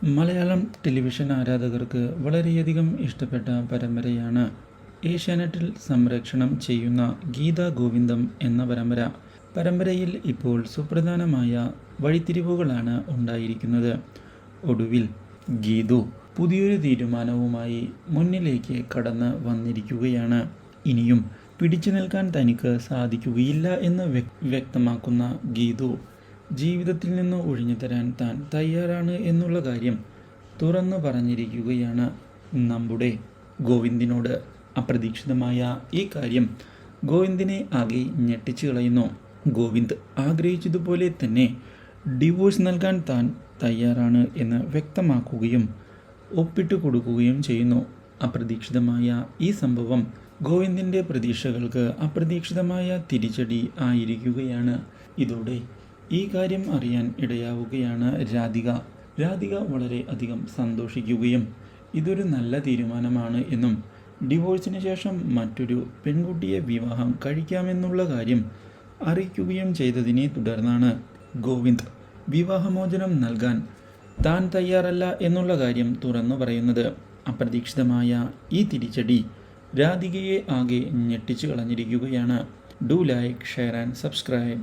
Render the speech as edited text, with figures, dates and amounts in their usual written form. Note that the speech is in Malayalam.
മലയാളം ടെലിവിഷൻ ആരാധകർക്ക് വളരെയധികം ഇഷ്ടപ്പെട്ട പരമ്പരയാണ് ഏഷ്യാനെറ്റിൽ സംപ്രേഷണം ചെയ്യുന്ന ഗീതാ ഗോവിന്ദം എന്ന പരമ്പര. പരമ്പരയിൽ ഇപ്പോൾ സുപ്രധാനമായ വഴിത്തിരിവുകളാണ് ഉണ്ടായിരിക്കുന്നത്. ഒടുവിൽ ഗീതു പുതിയൊരു തീരുമാനവുമായി മുന്നിലേക്ക് കടന്ന് വന്നിരിക്കുകയാണ്. ഇനിയും പിടിച്ചു നിൽക്കാൻ തനിക്ക് സാധിക്കുകയില്ല എന്ന് വ്യക്തമാക്കുന്ന ഗീതു ജീവിതത്തിൽ നിന്ന് ഒഴിഞ്ഞു തരാൻ താൻ തയ്യാറാണ് എന്നുള്ള കാര്യം തുറന്നു പറഞ്ഞിരിക്കുകയാണ് നമ്മുടെ ഗോവിന്ദിനോട്. അപ്രതീക്ഷിതമായ ഈ കാര്യം ഗോവിന്ദിനെ ആകെ ഞെട്ടിച്ചു കളയുന്നു. ഗോവിന്ദ് ആഗ്രഹിച്ചതുപോലെ തന്നെ ഡിവോഴ്സ് നൽകാൻ താൻ തയ്യാറാണ് എന്ന് വ്യക്തമാക്കുകയും ഒപ്പിട്ട് കൊടുക്കുകയും ചെയ്യുന്നു. അപ്രതീക്ഷിതമായ ഈ സംഭവം ഗോവിന്ദിൻ്റെ പ്രതീക്ഷകൾക്ക് അപ്രതീക്ഷിതമായ തിരിച്ചടി ആയിരിക്കുകയാണ്. ഇതോടെ ഈ കാര്യം അറിയാൻ ഇടയാവുകയാണ് രാധിക. രാധിക വളരെ അധികം സന്തോഷിക്കുകയും ഇതൊരു നല്ല തീരുമാനമാണ് എന്നും ഡിവോഴ്സിന് ശേഷം മറ്റൊരു പെൺകുട്ടിയെ വിവാഹം കഴിക്കാമെന്നുള്ള കാര്യം അറിയിക്കുകയും ചെയ്തതിനെ തുടർന്നാണ് ഗോവിന്ദ് വിവാഹമോചനം നൽകാൻ താൻ തയ്യാറല്ല എന്നുള്ള കാര്യം തുറന്നു പറയുന്നത്. അപ്രതീക്ഷിതമായ ഈ തിരിച്ചടി രാധികയെ ആകെ ഞെട്ടിച്ചു കളഞ്ഞിരിക്കുകയാണ്. Do like, share and subscribe.